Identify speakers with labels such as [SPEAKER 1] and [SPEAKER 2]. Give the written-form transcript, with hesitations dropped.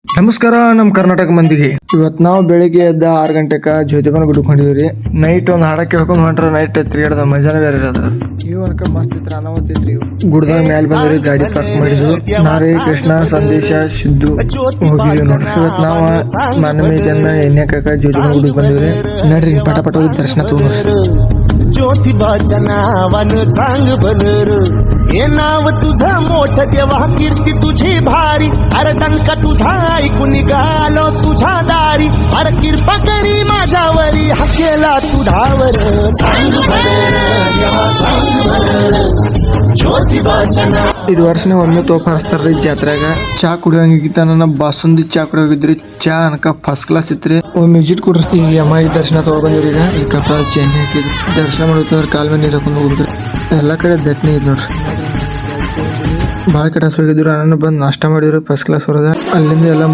[SPEAKER 1] ನಮಸ್ಕಾರ ನಮ್ಮ ಕರ್ನಾಟಕ ಮಂದಿಗೆ. ಇವತ್ತು ನಾವು ಬೆಳಿಗ್ಗೆ ಎದ್ದ 6 ಗಂಟೆಗೆ ಜ್ಯೋತಿಬನ ಗುಡ್ಡಕ್ಕೆ ಹೊಂಟಿದ್ವಿ. ನೈಟ್ ಒಂದು ಹಾಡ ಕೇಳ್ಕೊಂಡು ಹೊಂಟ್ರೆ ನೈಟ್ ತಿರುಗಾಡದ ಮಜಾನೇ ಬೇರೆ ಇರೋದ್ರ. ಇವನಕ ಮಸ್ತ್ ಇತ್ರ ಅನಾವತ್ತೈತ್ರಿ. ಗುಡ್ದಾಗ ಮ್ಯಾಲೆ ಬಂದ್ರಿ, ಗಾಡಿ ಪಾರ್ಕ್ ಮಾಡಿದ್ವು. ನಾರೇ ಕೃಷ್ಣ ಸಂದೇಶ ಸಿದ್ದು ಹೋಗಿದ್ವಿ ನೋಡ್ರಿ. ಇವತ್ತು ನಾವು ಮಾನವೀಯತೆಯನ್ನ ಎಣ್ಣೆಕಾಕ ಜ್ಯೋತಿಬನ ಗುಡ್ಡಕ್ಕೆ ಬಂದಿವ್ರಿ. ನಡ್ರಿ ಪಟ ಪಟ ಹೋಗಿ ದರ್ಶನ ತಗೊಂಡ್ರಿ.
[SPEAKER 2] ज्योतिबाच्या नावानं चांग बनर हे नाव तुझं मोठ देवा कीर्ती तुझी भारी अरे डंका तुझा ऐकून निघालो तुझ्या दारी अरे कृपा करी माझ्यावरी हकेला तू धावर चांग बनर देवा चांग बनर ज्योतिबाच्या
[SPEAKER 1] ಇದು ವರ್ಷನೇ ಒಮ್ಮೆ ತೋಪ ಹರಿಸ್ತಾರ್ರಿ ಜಾತ್ರೆಗ. ಚಾ ಕುಡಿಯೋಂಗಿತ್ತ ನನ್ನ ಬಾಸುಂದಿ ಚಾ ಕುಡಿಯೋಗಿದ್ರಿ. ಚಾ ಅನ್ಕ ಫಸ್ಟ್ ಕ್ಲಾಸ್ ಇತ್ರಿ. ಒಮ್ಮೆ ವಿಸಿಟ್ ಕೊಡ್ರಿ. ಈಗ ಅಮ್ಮಾಯಿ ದರ್ಶನ ತಗೊಂಡ್ಬಂದಿವ್ರಿ. ಈಗ ಇಲ್ಲಿ ಕಪ್ಪಳ ಚೆನ್ನಿ ಹಾಕಿದ್ರಿ. ದರ್ಶನ ಮಾಡುತ್ತವ್ರ ಕಾಲ್ ಮೇಲೆ ನೀರು ಹಾಕೊಂಡು ಹೋಗಿದ್ರಿ. ಎಲ್ಲಾ ಕಡೆ ದಟ್ಟಣೆ ಇದ್ ನೋಡ್ರಿ. ಭಾಳ ಕಡೆ ಹೋಗಿದ್ರು. ನಾನು ಬಂದು ನಾಷ್ಟ ಮಾಡಿದ್ರು ಫಸ್ಟ್ ಕ್ಲಾಸ್ ಹೊರಗ. ಅಲ್ಲಿಂದ ಎಲ್ಲ